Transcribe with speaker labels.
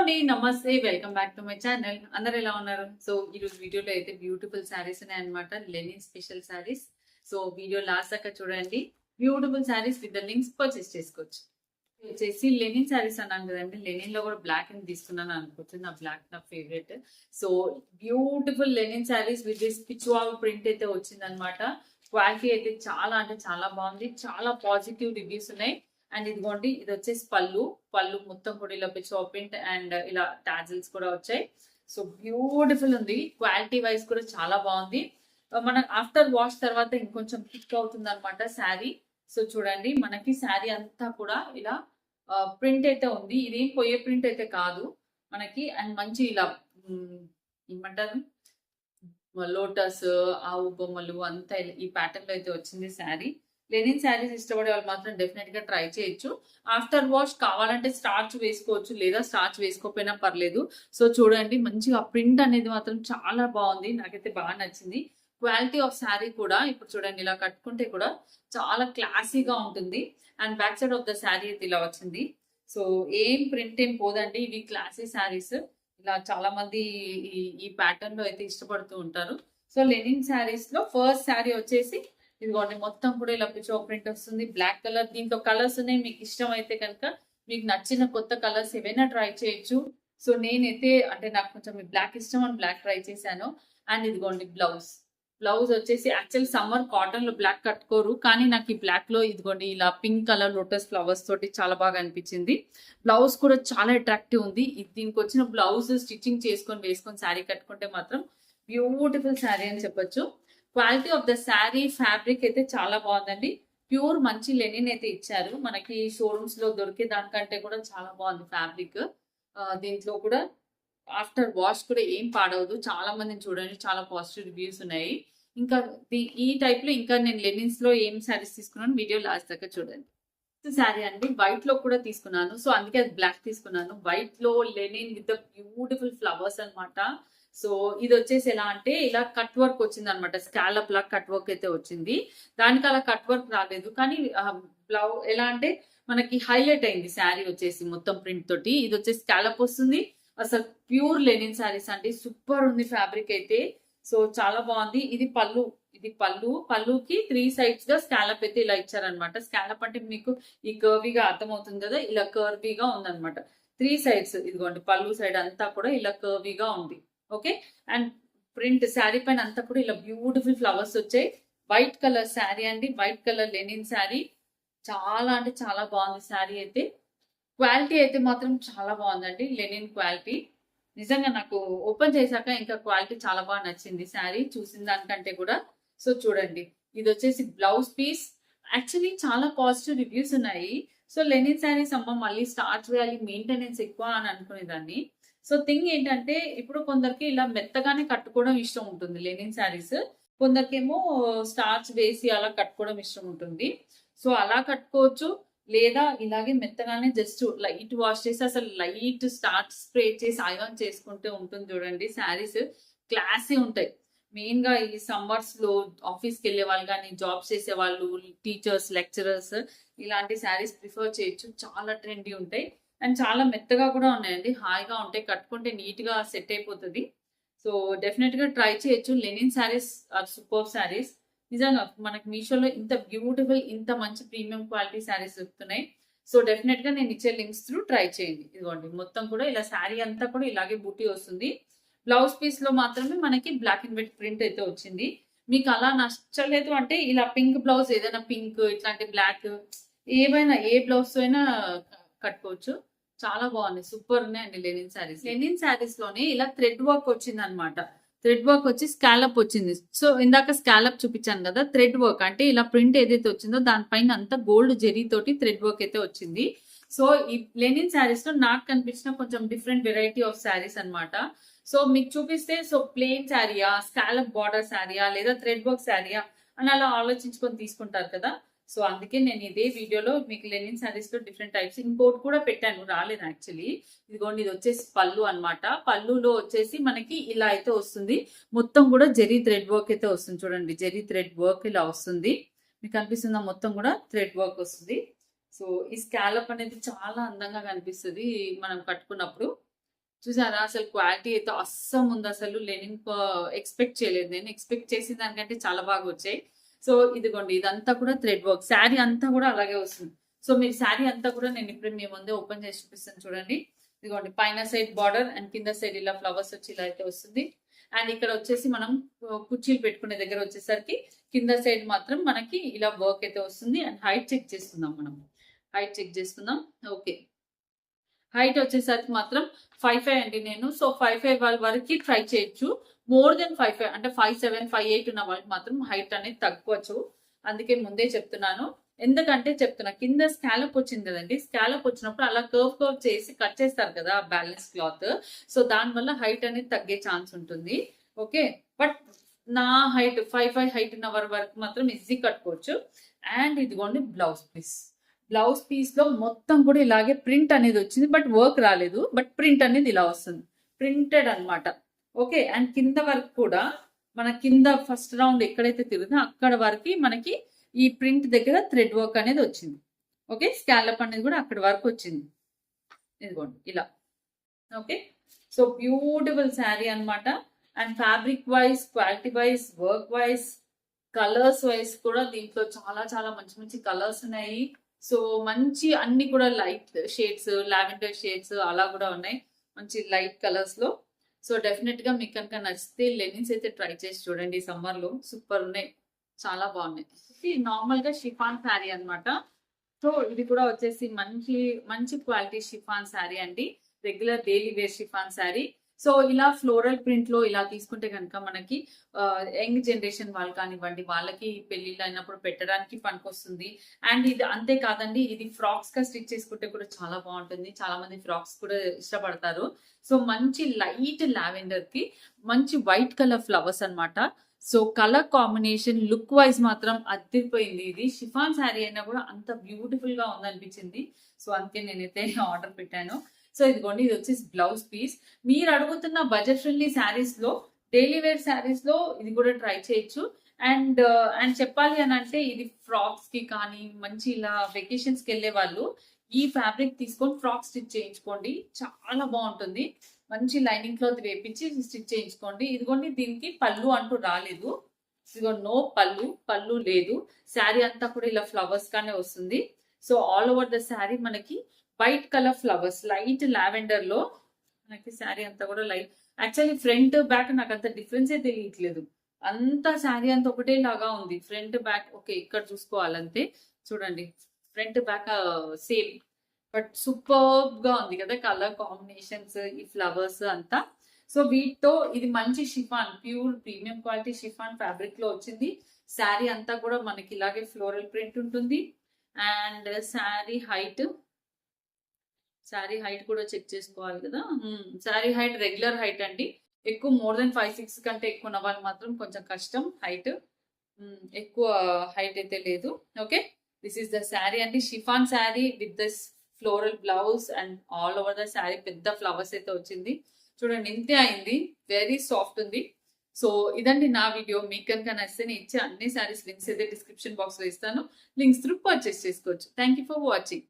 Speaker 1: అండి నమస్తే welcome back to my channel. అందరు ఎలా ఉన్నారు? సో ఈ రోజు వీడియోలో అయితే బ్యూటిఫుల్ శారీస్ ఉన్నాయన్నమాట. Linen special sarees. So video last దాకా చూడండి. Beautiful sarees with the links purchase చేసుకోవచ్చు. వచ్చేసి లెనిన్ శారీస్ అన్నాను కదండి. లెనిన్ లో కూడా బ్లాక్ అని తీసుకున్నాను అనుకోవచ్చు. నా బ్లాక్ నా favourite. So beautiful linen saris with this pichwai print అయితే వచ్చిందనమాట. క్వాలిటీ అయితే చాలా అంటే చాలా బాగుంది. చాలా పాజిటివ్ రివ్యూస్ ఉన్నాయి. అండ్ ఇదిగోండి ఇది వచ్చేసి పళ్ళు మొత్తం కూడా ఇలా ప్రింట్ అండ్ ఇలా టాజిల్స్ కూడా వచ్చాయి. సో బ్యూటిఫుల్ ఉంది. క్వాలిటీ వైజ్ కూడా చాలా బాగుంది. మన ఆఫ్టర్ వాష్ తర్వాత ఇంకొంచెం థిక్ అవుతుంది అనమాట శారీ. సో చూడండి మనకి శారీ అంతా కూడా ఇలా ప్రింట్ అయితే ఉంది. ఇదేం పోయే ప్రింట్ అయితే కాదు మనకి. అండ్ మంచి ఇలా ఏమంటారు లోటస్ ఆవు బొమ్మలు అంతా ఈ ప్యాటర్న్ లో అయితే వచ్చింది శారీ. లెనిన్ శారీస్ ఇష్టపడే వాళ్ళు మాత్రం డెఫినెట్ గా ట్రై చేయొచ్చు. ఆఫ్టర్ వాష్ కావాలంటే స్టార్చ్ వేసుకోవచ్చు, లేదా స్టార్చ్ వేసుకోకపోయినా పర్లేదు. సో చూడండి మంచిగా ప్రింట్ అనేది మాత్రం చాలా బాగుంది. నాకైతే బాగా నచ్చింది. క్వాలిటీ ఆఫ్ శారీ కూడా ఇప్పుడు చూడండి ఇలా కట్టుకుంటే కూడా చాలా క్లాసీగా ఉంటుంది. And back side of the sari అయితే ఇలా వచ్చింది. సో ఏం ప్రింట్ ఏం పోదండి. ఇవి క్లాసీ శారీస్. ఇలా చాలా మంది ఈ ప్యాటర్న్ లో అయితే ఇష్టపడుతూ ఉంటారు. సో లెనిన్ శారీస్ లో ఫస్ట్ శారీ వచ్చేసి ఇదిగోండి మొత్తం కూడా ఇలా పిచో ప్రింట్ వస్తుంది. Black colour. దీంట్లో కలర్స్ ఉన్నాయి. మీకు ఇష్టం అయితే కనుక మీకు నచ్చిన కొత్త కలర్స్ ఏవైనా ట్రై చేయొచ్చు. సో నేనైతే అంటే నాకు కొంచెం బ్లాక్ ఇష్టం అని బ్లాక్ ట్రై చేశాను. అండ్ ఇదిగోండి బ్లౌజ్ వచ్చేసి యాక్చువల్ సమ్మర్ కాటన్ లో బ్లాక్ కట్టుకోరు, కానీ నాకు ఈ బ్లాక్ లో ఇదిగోండి ఇలా పింక్ కలర్ లోటస్ ఫ్లవర్స్ తోటి చాలా బాగా అనిపించింది. బ్లౌజ్ కూడా చాలా అట్రాక్టివ్ ఉంది. దీనికి వచ్చిన బ్లౌజ్ స్టిచ్చింగ్ వేసుకొని శారీ కట్టుకుంటే మాత్రం బ్యూటిఫుల్ శారీ అని చెప్పొచ్చు. Quality of the sari fabric అయితే చాలా బాగుందండి. ప్యూర్ మంచి లెనిన్ అయితే ఇచ్చారు. మనకి షోరూమ్స్ లో దొరికే దానికంటే కూడా చాలా బాగుంది ఫ్యాబ్రిక్. దీంట్లో కూడా ఆఫ్టర్ వాష్ కూడా ఏం పాడవదు. చాలా మందిని చూడండి చాలా పాజిటివ్ రివ్యూస్ ఉన్నాయి. ఇంకా ఈ టైప్ లో ఇంకా నేను లెనిన్స్ లో ఏం శారీస్ తీసుకున్నాను వీడియో లాస్ట్ దాకా చూడండి. శారీ అండి వైట్ లో కూడా తీసుకున్నాను. సో అందుకే అది బ్లాక్ తీసుకున్నాను. వైట్ లో లెనిన్ విత్ బ్యూటిఫుల్ ఫ్లవర్స్ అనమాట. సో ఇది వచ్చేసి ఎలా అంటే ఇలా కట్ వర్క్ వచ్చింది అనమాట. స్కాలప్ లా కట్ వర్క్ అయితే వచ్చింది. దానికి అలా కట్ వర్క్ రాలేదు, కానీ ఎలా అంటే మనకి హైలైట్ అయింది శారీ వచ్చేసి మొత్తం ప్రింట్ తోటి. ఇది వచ్చేసి స్కాలప్ వస్తుంది. అసలు ప్యూర్ లెనిన్ శారీస్ అండి. సూపర్ ఉంది ఫ్యాబ్రిక్ అయితే. సో చాలా బాగుంది. ఇది పళ్ళుకి 3 సైడ్స్ గా స్కాలప్ అయితే ఇలా ఇచ్చారనమాట. స్కాలప్ అంటే మీకు ఈ కర్వీగా అర్థమవుతుంది కదా, ఇలా కర్వీగా ఉందన్నమాట. 3 సైడ్స్ ఇదిగోండి పళ్ళు సైడ్ అంతా కూడా ఇలా కర్వీగా ఉంది. ఓకే. అండ్ ప్రింట్ శారీ పైన అంతా కూడా ఇలా బ్యూటిఫుల్ ఫ్లవర్స్ వచ్చాయి. వైట్ కలర్ శారీ అండి. White colour Lenin sari. చాలా అంటే చాలా బాగుంది శారీ అయితే. క్వాలిటీ అయితే మాత్రం చాలా బాగుందండి. లెనిన్ క్వాలిటీ నిజంగా నాకు ఓపెన్ చేశాక ఇంకా క్వాలిటీ చాలా బాగా నచ్చింది శారీ చూసిన దానికంటే కూడా. సో చూడండి ఇది వచ్చేసి బ్లౌజ్ పీస్. యాక్చువల్లీ చాలా పాజిటివ్ రివ్యూస్ ఉన్నాయి. సో లెనిన్ శారీస్ అమ్మ మళ్ళీ స్టార్ట్ చేయాలి, మెయింటెనెన్స్ ఎక్కువ అని అనుకునేదాన్ని. సో థింగ్ ఏంటంటే ఇప్పుడు కొందరికి ఇలా మెత్తగానే కట్టుకోవడం ఇష్టం ఉంటుంది లెనిన్ శారీస్. కొందరికేమో స్టార్చ్ వేసి అలా కట్టుకోవడం ఇష్టం ఉంటుంది. సో అలా కట్టుకోవచ్చు, లేదా ఇలాగే మెత్తగానే జస్ట్ లైట్ వాష్ చేసి అసలు లైట్ స్టార్చ్ స్ప్రే చేసి ఐరన్ చేసుకుంటే ఉంటుంది చూడండి. శారీస్ క్లాసీ ఉంటాయి. మెయిన్ గా ఈ సమ్మర్స్ లో ఆఫీస్కి వెళ్ళే వాళ్ళు కానీ జాబ్స్ చేసే వాళ్ళు, టీచర్స్, లెక్చరర్స్ ఇలాంటి శారీస్ ప్రిఫర్ చేయొచ్చు. చాలా ట్రెండీ ఉంటాయి అండ్ చాలా మెత్తగా కూడా ఉన్నాయండి. హాయిగా ఉంటాయి, కట్టుకుంటే నీట్ గా సెట్ అయిపోతుంది. సో డెఫినెట్ గా ట్రై చేయొచ్చు. Linen sarees are super sarees. నిజంగా మనకి మీషోలో ఇంత బ్యూటిఫుల్ ఇంత మంచి ప్రీమియం క్వాలిటీ శారీస్ దొరుకుతున్నాయి. సో డెఫినెట్ గా నేను ఇచ్చే లింక్స్ త్రూ ట్రై చేయండి. ఇదిగోండి మొత్తం కూడా ఇలా శారీ అంతా కూడా ఇలాగే బూటీ వస్తుంది. బ్లౌజ్ పీస్ లో మాత్రమే మనకి బ్లాక్ అండ్ వైట్ ప్రింట్ అయితే వచ్చింది. మీకు అలా నచ్చలేదు అంటే ఇలా పింక్ బ్లౌజ్, ఏదైనా పింక్ ఇట్లాంటి బ్లాక్ ఏవైనా ఏ బ్లౌజ్ అయినా కట్టుకోవచ్చు. చాలా బాగుంది. సూపర్ ఉన్నాయండి లెనిన్ శారీస్. లెనిన్ శారీస్ లోనే ఇలా థ్రెడ్ వర్క్ వచ్చింది అనమాట. థ్రెడ్ వర్క్ వచ్చి స్కాలప్ వచ్చింది. సో ఇందాక స్కాలప్ చూపించాను కదా, థ్రెడ్ వర్క్ అంటే ఇలా ప్రింట్ ఏదైతే వచ్చిందో దానిపైన అంతా గోల్డ్ జెరీ తోటి థ్రెడ్ వర్క్ అయితే వచ్చింది. సో ఈ లెనిన్ శారీస్ లో నాకు కనిపించిన కొంచెం డిఫరెంట్ వెరైటీ ఆఫ్ శారీస్ అనమాట. సో మీకు చూపిస్తే సో ప్లెయిన్ శారీయా, స్కాలప్ బార్డర్ శారీయా, లేదా థ్రెడ్ వర్క్ శారీయా అని అలా ఆలోచించుకొని తీసుకుంటారు కదా. సో అందుకే నేను ఇదే వీడియోలో మీకు లెనిన్ శారీస్ లో డిఫరెంట్ టైప్స్ ఇంకోటి కూడా పెట్టాను, రాలేదు యాక్చువల్లీ. ఇదిగోండి ఇది వచ్చేసి పళ్ళు అనమాట. పళ్ళులో వచ్చేసి మనకి ఇలా అయితే వస్తుంది. మొత్తం కూడా జెరీ థ్రెడ్ వర్క్ అయితే వస్తుంది. చూడండి జెరీ థ్రెడ్ వర్క్ ఇలా వస్తుంది. మీకు కనిపిస్తుందా? మొత్తం కూడా థ్రెడ్ వర్క్ వస్తుంది. సో ఈ స్కాలప్ అనేది చాలా అందంగా కనిపిస్తుంది మనం కట్టుకున్నప్పుడు. చూసారా అసలు క్వాలిటీ అయితే అస్సం ఉంది. అసలు లెనిన్ ఎక్స్పెక్ట్ చేయలేదు నేను. ఎక్స్పెక్ట్ చేసిన దానికంటే చాలా బాగా వచ్చాయి. సో ఇదిగోండి ఇదంతా కూడా థ్రెడ్ వర్క్. శారీ అంతా కూడా అలాగే వస్తుంది. సో మీరు శారీ అంతా కూడా నేను ఇప్పుడు మీ ముందే ఓపెన్ చేసి చూపిస్తాను చూడండి. ఇదిగోండి పైన సైడ్ బార్డర్ అండ్ కింద సైడ్ ఇలా ఫ్లవర్స్ వచ్చి ఇలా అయితే వస్తుంది. అండ్ ఇక్కడ వచ్చేసి మనం కుర్చీలు పెట్టుకునే దగ్గర వచ్చేసరికి కింద సైడ్ మాత్రం మనకి ఇలా వర్క్ అయితే వస్తుంది. అండ్ హైట్ చెక్ చేసుకుందాం మనం. హైట్ చెక్ చేసుకుందాం. ఓకే, హైట్ వచ్చేసరికి మాత్రం 5'5" అండి నేను. సో 5'5" వాళ్ళ వరకు ట్రై చేయొచ్చు. మోర్ దెన్ 5'5" అంటే 5'7", 5'8" ఉన్న వాళ్ళకి మాత్రం హైట్ అనేది తక్కువచ్చు. అందుకే ముందే చెప్తున్నాను. ఎందుకంటే చెప్తున్నా, కింద స్కాలప్ వచ్చింది కదండి. స్కాలప్ వచ్చినప్పుడు అలా కర్వ్ చేసి కట్ చేస్తారు కదా బ్యాలెన్స్ క్లాత్. సో దానివల్ల హైట్ అనేది తగ్గే ఛాన్స్ ఉంటుంది. ఓకే, బట్ నా హైట్ 5'5" హైట్ ఉన్న వరకు మాత్రం ఈజీ కట్టుకోవచ్చు. అండ్ ఇదిగోండి బ్లౌజ్ పీస్. బ్లౌజ్ పీస్ లో మొత్తం కూడా ఇలాగే ప్రింట్ అనేది వచ్చింది. బట్ వర్క్ రాలేదు. బట్ ప్రింట్ అనేది ఇలా వస్తుంది, ప్రింటెడ్ అన్నమాట. ఓకే, అండ్ కింద వరకు కూడా మన కింద ఫస్ట్ రౌండ్ ఎక్కడైతే తిరుగుతుందో అక్కడ వరకు మనకి ఈ ప్రింట్ దగ్గర థ్రెడ్ వర్క్ అనేది వచ్చింది. ఓకే, స్కాలప్ అనేది కూడా అక్కడ వరకు వచ్చింది. ఇదిగోండి ఇలా. ఓకే, సో బ్యూటిఫుల్ శారీ అన్నమాట. And fabric wise, quality wise, work wise, colours wise కూడా దీంట్లో చాలా చాలా మంచి మంచి కలర్స్ ఉన్నాయి. సో మంచి అన్ని కూడా లైట్ షేడ్స్, లావెండర్ షేడ్స్ అలా కూడా ఉన్నాయి మంచి లైట్ కలర్స్ లో. సో డెఫినెట్ గా మీకు కనుక నచ్చితే లెనిన్స్ అయితే ట్రై చేసి చూడండి. సమ్మర్ లో సూపర్ ఉన్నాయి, చాలా బాగున్నాయి. ఇది నార్మల్ గా షిఫాన్ శారీ అన్నమాట. సో ఇది కూడా వచ్చేసి మంచి మంచి క్వాలిటీ షిఫాన్ శారీ అండి. Regular daily wear chiffon saree. So ఇలా ఫ్లోరల్ ప్రింట్ లో ఇలా తీసుకుంటే కనుక మనకి యంగ్ జనరేషన్ వాళ్ళు కానివ్వండి, వాళ్ళకి పెళ్లిళ్ళు అయినప్పుడు పెట్టడానికి పనికొస్తుంది. అండ్ ఇది అంతే కాదండి, ఇది ఫ్రాక్స్ గా స్టిచ్ చేసుకుంటే కూడా చాలా బాగుంటుంది. చాలా మంది ఫ్రాక్స్ కూడా ఇష్టపడతారు. సో మంచి లైట్ లావెండర్ కి మంచి వైట్ కలర్ ఫ్లవర్స్ అన్నమాట. So colour combination look wise మాత్రం అదిరిపోయింది. ఇది షిఫాన్ శారీ అయినా కూడా అంత బ్యూటిఫుల్ గా ఉందనిపించింది. సో అందుకే నేనైతే ఆర్డర్ పెట్టాను. సో ఇదిగోండి, ఇది వచ్చేసి బ్లౌజ్ పీస్. మీరు అడుగుతున్న బడ్జెట్ ఫ్రెండ్లీ శారీస్ లో, డైలీ వేర్ శారీస్ లో ఇది కూడా ట్రై చేయొచ్చు. అండ్ అండ్ చెప్పాలి అని అంటే ఇది ఫ్రాక్స్ కి కానీ, మంచి ఇలా వెకేషన్స్ కి వెళ్ళే వాళ్ళు ఈ ఫ్యాబ్రిక్ తీసుకొని ఫ్రాక్ స్టిచ్ చేయించుకోండి, చాలా బాగుంటుంది. మంచి లైనింగ్ క్లాత్ వేపించి స్టిచ్ చేయించుకోండి. ఇదిగోండి, దీనికి పళ్ళు అంటూ రాలేదు. ఇదిగో నో పళ్ళు లేదు. శారీ అంతా కూడా ఇలా ఫ్లవర్స్ గానే వస్తుంది. So all over the sari మనకి white colour flowers, light lavender లో మనకి శారీ అంతా కూడా లైట్. యాక్చువల్లీ ఫ్రంట్ బ్యాక్ నాకు అంత డిఫరెన్సే తెలియట్లేదు. అంతా శారీ అంతా ఒకటే లాగా ఉంది. ఫ్రంట్ బ్యాక్ ఓకే, ఇక్కడ చూసుకోవాలంతే. చూడండి, front back same, but super గా ఉంది కదా కలర్ కాంబినేషన్స్, ఈ ఫ్లవర్స్ అంతా. సో వీటితో ఇది మంచి chiffon, pure premium quality chiffon fabric లో వచ్చింది. శారీ అంతా కూడా మనకి ఇలాగే ఫ్లోరల్ ప్రింట్ ఉంటుంది. అండ్ శారీ హైట్ కూడా చెక్ చేసుకోవాలి కదా. శారీ హైట్ రెగ్యులర్ హైట్ అండి. ఎక్కువ మోర్ దెన్ 5'6" కంటే ఎక్కువ ఉన్న వాళ్ళు మాత్రం కొంచెం కష్టం హైట్. ఎక్కువ హైట్ అయితే లేదు. Okay, this is the sari అండి. Chiffon sari with this floral blouse and all over the sari పెద్ద ఫ్లవర్స్ అయితే వచ్చింది. చూడండి, ఇంతే అయింది. వెరీ సాఫ్ట్ ఉంది. సో ఇదండి నా వీడియో. మీకు కనుక నచ్చితే నేను ఇచ్చే అన్ని శారీస్ లింక్స్ అయితే డిస్క్రిప్షన్ బాక్స్ లో ఇస్తాను. లింక్స్ త్రూ పర్చేస్ చేసుకోవచ్చు. Thank you for watching.